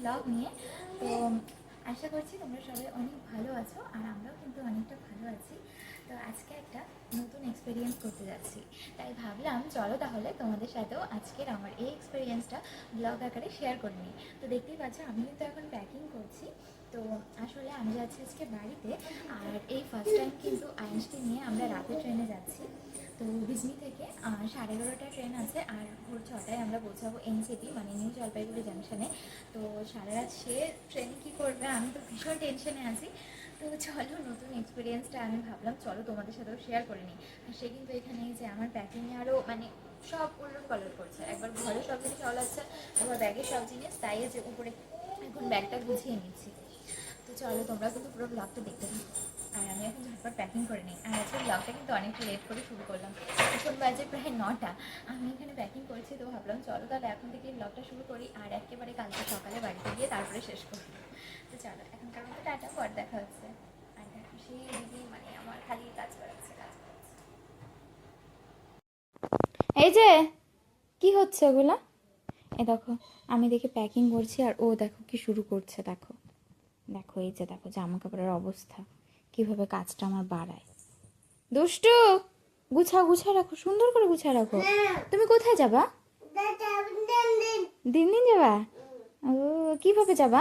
Blog নিয়ে। তো আশা করছি তোমরা সবাই অনেক ভালো আছো, আর আমরাও কিন্তু অনেকটা ভালো আছি। তো আজকে একটা নতুন এক্সপিরিয়েন্স করতে যাচ্ছি, তাই ভাবলাম চলো তাহলে তোমাদের সাথেও আজকের আমার এই এক্সপিরিয়েন্সটা ব্লগ আকারে শেয়ার করে নিই। তো দেখতেই পাচ্ছ আমি কিন্তু এখন প্যাকিং করছি। তো আসলে আমি যাচ্ছি আজকে বাড়িতে, আর এই ফার্স্ট টাইম কিন্তু আয়ানসকে নিয়ে আমরা রাতে ট্রেনে যাচ্ছি। তো বিজনি থেকে 11:30টার ট্রেন আছে, আর ভোর 6টায় আমরা পৌঁছাবো এনসিপি মানে নিউ জলপাইগুড়ি জাংশনে। তো সারা রাত সে ট্রেনে কী করবে, আমি তো ভীষণ টেনশনে আছি। তো চলো নতুন এক্সপিরিয়েন্সটা আমি ভাবলাম চলো তোমাদের সাথেও শেয়ার করে নিই। আর সে কিন্তু এখানে যে আমার প্যাকিংয়ে আরও মানে সব উলট পালট করছে, একবার ঘরে সব জিনিস চলাচ্ছে, একবার ব্যাগের সব জিনিস, তাই যে উপরে এখন ব্যাগটা গুছিয়ে নিচ্ছি। তো চলো তোমরা কিন্তু পুরো ব্লগটা দেখতে থাকো, আর আমি এখন ঝটপট প্যাকিং করে নিই। আর আজকে ব্লগটা কিন্তু অনেকটা লেট করে শুরু করলাম, এখন বাজে প্রায় 9টা, আমি এখানে প্যাকিং করছি। তো ভাবলাম চলো তাহলে এখন থেকে ব্লগটা শুরু করি, আর একেবারে কালকে সকালে বাড়িতে গিয়ে তারপরে শেষ করবো। তো চলো এখনকার মতো টাটা, পর দেখা হচ্ছে। আর দেখো সেই দিদি মানে আমার খালি কাজ করাচ্ছে। এই যে কি হচ্ছে ওগুলা, এ দেখো আমি দেখে প্যাকিং করছি, আর ও দেখো কি শুরু করছে। দেখো দেখো এই যে দেখো জামা কাপড়ের অবস্থা, কিভাবে কাজটা আমার বাড়ায়। দুষ্টু, গুছা রাখো, সুন্দর করে গুছা রাখো। তুমি কোথায় যাবা? দিন দিন যাবা? ও কিভাবে যাবা?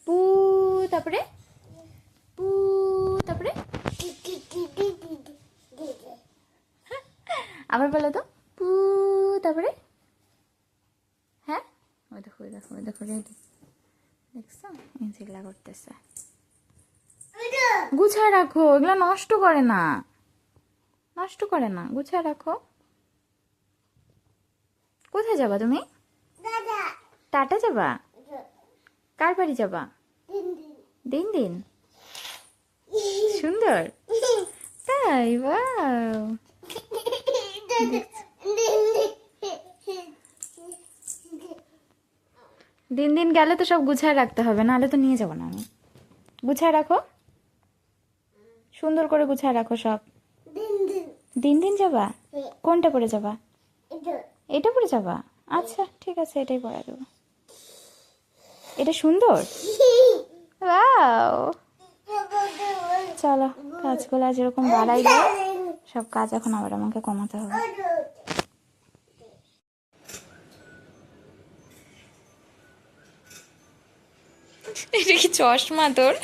পু তারপরে পু তারপরে আবার বলো তো, পু তারপরে। হ্যাঁ ওই দেখো ওই দেখো ওই দেখো রেডি, দেখছো যেগুলা করতেছে। গুছায় রাখো, এগুলো নষ্ট করে না, নষ্ট করে না, গুছায় রাখো। কোথায় যাবা তুমি? টাটা যাবা? কার বাড়ি যাবা? দিন দিন। সুন্দর তাই, বাহ। দিন দিন গেলে তো সব গুছায় রাখতে হবে, নাহলে তো নিয়ে যাবো না আমি। গুছায় রাখো, সুন্দর করে গুছায় রাখো সব। দিন দিন যাবা? কোনটা পরে যাবা? এটা পরে যাবা? আচ্ছা ঠিক আছে, এটাই পরে দেবো। এটা সুন্দর, ওয়াও। চলো কাজগুলো যেরকম বাড়াই যায়, সব কাজ এখন আবার আমাকে কমাতে হবে। এটা কি চশমা তোর?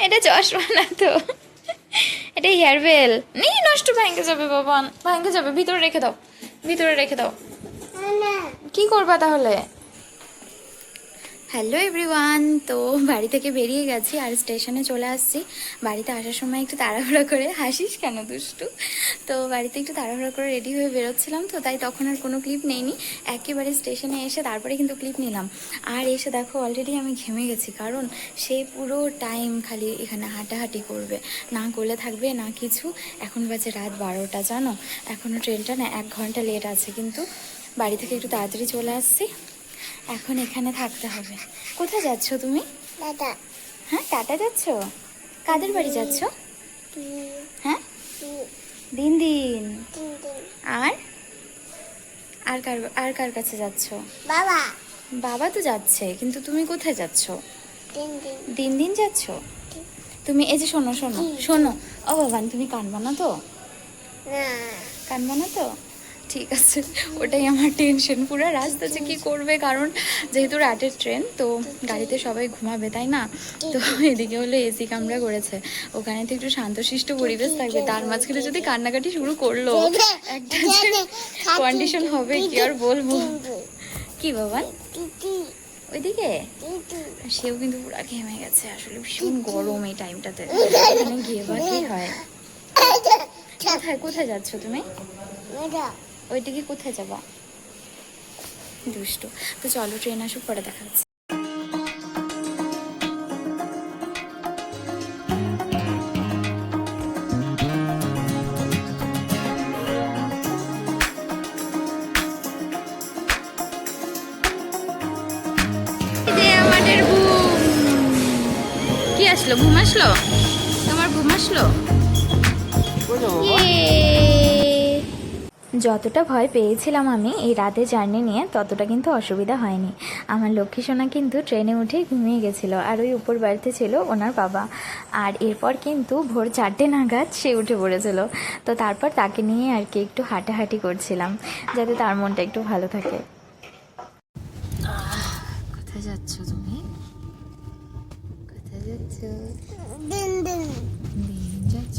এটা চশমা না তো, এটা হেয়ার বেল। নেই, নষ্ট, ভাঙে যাবে বাবা, ভাঙে যাবে। ভিতরে রেখে দাও, ভিতরে রেখে দাও। কি করবা তাহলে? হ্যালো এভরিওয়ান, তো বাড়ি থেকে বেরিয়ে গেছি আর স্টেশনে চলে আসছি। বাড়িতে আসার সময় একটু তাড়াহুড়া করে, হাসিস কেন দুষ্টু? তো বাড়িতে একটু তাড়াহুড়া করে রেডি হয়ে বেরোচ্ছিলাম, তো তাই তখন আর কোনো ক্লিপ নেইনি। একেবারে স্টেশনে এসে তারপরে কিন্তু ক্লিপ নিলাম। আর এসে দেখো অলরেডি আমি ঘেমে গেছি, কারণ সেই পুরো টাইম খালি এখানে হাঁটাহাঁটি করবে, না কোলে থাকবে না কিছু। এখন বাজে রাত 12টা, জানো এখনও ট্রেনটা না 1 ঘন্টা লেট আছে, কিন্তু বাড়ি থেকে একটু তাড়াতাড়ি চলে আসছি। এখন এখানে থাকতে হবে। কোথায় যাচ্ছ তুমি? টাটা। হ্যাঁ টাটা যাচ্ছ? কাদের বাড়ি যাচ্ছ? হ্যাঁ দিন দিন। আর আর কার কাছে যাচ্ছ? বাবা। বাবা তো যাচ্ছে, কিন্তু তুমি কোথায় যাচ্ছ? দিন দিন যাচ্ছ তুমি? এই যে শোনো শোনো শোনো, ও বাবা তুমি কানবা না তো? কানবা না তো? ঠিক আছে, ওটাই আমার টেনশন পুরো রাস্তা যে কী করবে, কারণ যেহেতু রাতের ট্রেন, তো গাড়িতে সবাই ঘুমাবে তাই না। তো এদিকে হলো এসি কামরা করেছে, ওখানে তো একটু শান্তশিষ্ট পরিবেশ থাকবে, তার মাঝখানে যদি কান্নাকাটি শুরু করলো, একটা কন্ডিশন হবে কি আর বলবো। কি বাবা ওইদিকে? সেও কিন্তু পুরো ঘেমে গেছে, আসলে ভীষণ গরম এই টাইমটাতে, এখানে গিয়ে বা কি হয়। কোথায় কোথায় যাচ্ছ তুমি? ওইদিকে কোথায় যাবা? দুষ্টু। তো চলো ট্রেন আসুক, পরে দেখা যাচ্ছে। আমাদের কি আসলো? ঘুম আসলো? তোমার ঘুম আসলো? যতটা ভয় পেয়েছিলাম আমি এই রাতে জার্নি নিয়ে, ততটা কিন্তু অসুবিধা হয়নি। আমার লক্ষ্মী সোনা কিন্তু ট্রেনে উঠে ঘুমিয়ে গেছিলো, আর ওই উপর বাড়িতে ছিল ওনার বাবা। আর এরপর কিন্তু ভোর 4টে নাগাদ সে উঠে পড়েছিল। তো তারপর তাকে নিয়ে আর কি একটু হাঁটাহাঁটি করছিলাম, যাতে তার মনটা একটু ভালো থাকে। কোথায় যাচ্ছ তুমি? কোথায় যাচ্ছ? দিন যাচ্ছ?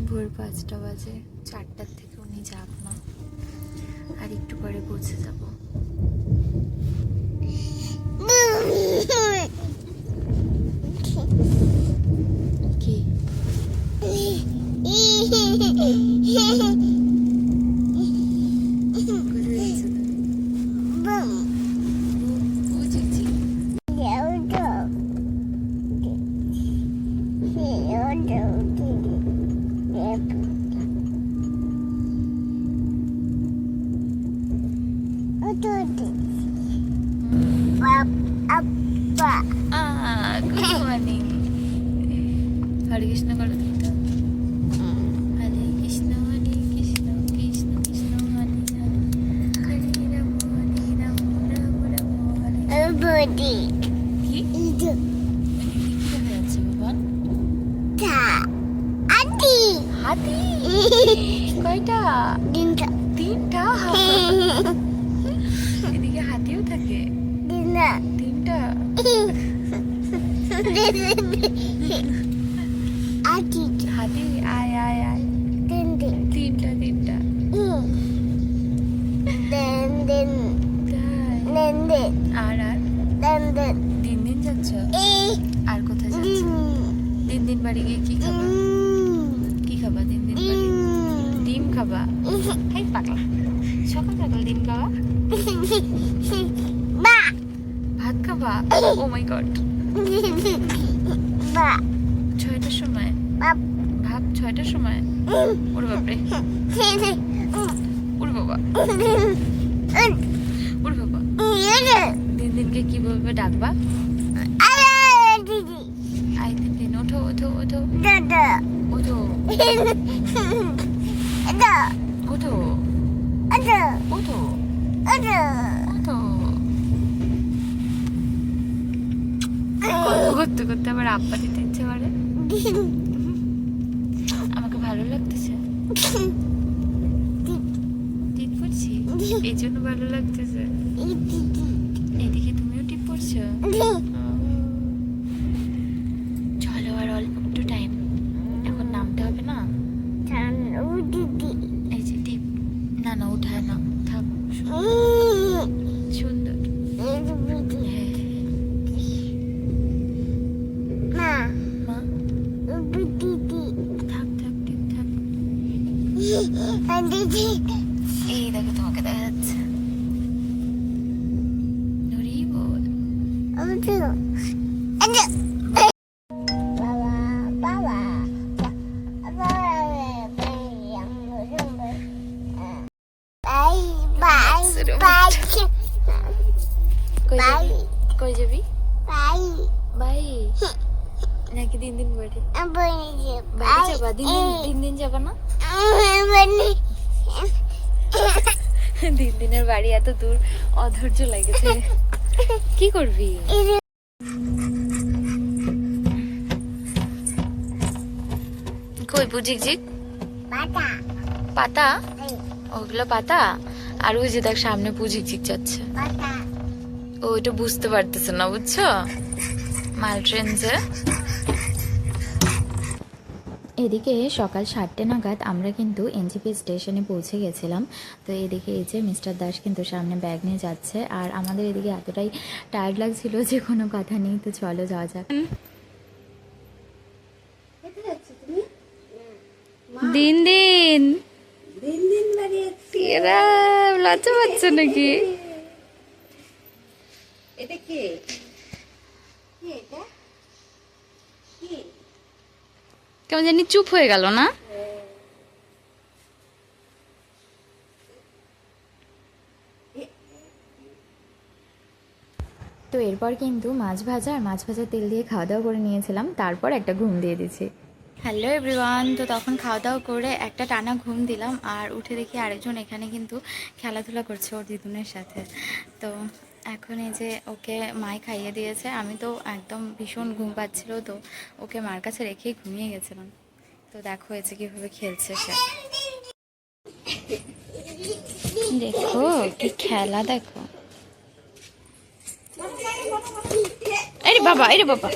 ভোর 5টা বাজে, 4টার থেকে উনি যাক না, আর একটু পরে পৌঁছে যাব। কি গুড মর্নিং। হরে কৃষ্ণ করো তো। হরে কৃষ্ণ কৃষ্ণ কৃষ্ণ হরে হরে, হরে রাম রাম রাম হরে। কি দেখা যাচ্ছে বাবা? হাতি। কয়টা? তিনটা। এদিকে হাতিও থাকে? তিনটা। হাতি আয় আয় আয়। তিনটা। আর দিন যাচ্ছ? আর কোথায় যাচ্ছ? দিন বাড়ি গিয়ে কি খাবা? দিন বাড়ি? ডিম খাবা? হাই পাগলা, সকাল ডিম খাবা? ভাত খাবা? ও মাই গড। 6টার সময় ভাত? 6টার সময়? ওরে বাপরে, ওরে বাবা, ওরে বাবা। দিনকে কি বলবে ডাকবা? আই দিন, ওঠো ওঠো ওঠো ওঠো ওঠো ওঠো ওঠো। করতে করতে আবার আব্বা দিতে ইচ্ছে করে। আমাকে ভালো লাগতেছে, টিপ পড়ছি এই জন্য ভালো লাগতেছে। এদিকে তুমিও টিপ পড়ছো? চলো, আর অল্প একটু টাইম, এখন নামতে হবে না? এই যে টিপ, না উঠায় না, থাক। সুন্দর। মা থাক টিপ থাক। এই দেখো তোমাকে দেখা যাচ্ছে। নুরি বল। কই যাবি? বাই নাকি দিন বাড়ি? বাড়ি যাবা? দিন যাবা না? দিনের বাড়ি এত দূর, অধৈর্য লাগেছে। কি করবি? কই বুঝিক পাতা? ওগুলো পাতা। আর ওই যে দেখ সামনে পুঝিক যাচ্ছে, ও এটা বুঝতে পারতেছে না, বুঝছো? মাল ট্রেন যে। এদিকে সকাল 7টে নাগাদ আমরা কিন্তু এনজিপি স্টেশনে পৌঁছে গেছিলাম। তো এদিকে এই যে মিস্টার দাস কিন্তু সামনে ব্যাগ নিয়ে যাচ্ছে, আর আমাদের এদিকে এতটাই টায়ার্ড লাগছিল যে কোনো কথা নেই। তো চলো যাওয়া যাক। দিন এরা লজ্জা পাচ্ছ নাকি? এটা কে? কেমন জানি চুপ হয়ে গেল না? তো এরপর কিন্তু মাছ ভাজা আর মাছ ভাজা তেল দিয়ে খাওয়া দাওয়া করে নিয়েছিলাম, তারপর একটা ঘুম দিয়ে দিচ্ছি। হ্যালো এভরিওয়ান, তো তখন খাওয়া দাওয়া করে একটা টানা ঘুম দিলাম, আর উঠে দেখি আরেকজন এখানে কিন্তু খেলাধুলা করছে ওর দিদুনের সাথে। তো এখন এই যে ওকে মাই খাইয়ে দিয়েছে, আমি তো একদম ভীষণ ঘুম পাচ্ছিল, তো ওকে মার কাছে রেখেই ঘুমিয়ে গেছিলাম। তো দেখো এই যে কীভাবে খেলছে সে, দেখো কি খেলা, দেখো। আরে বাবা, আরে বাবা,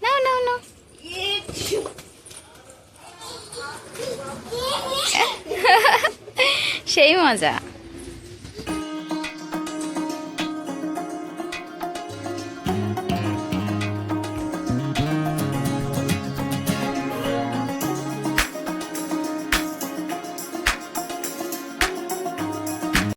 নাও নাও নাও। সেই মজা।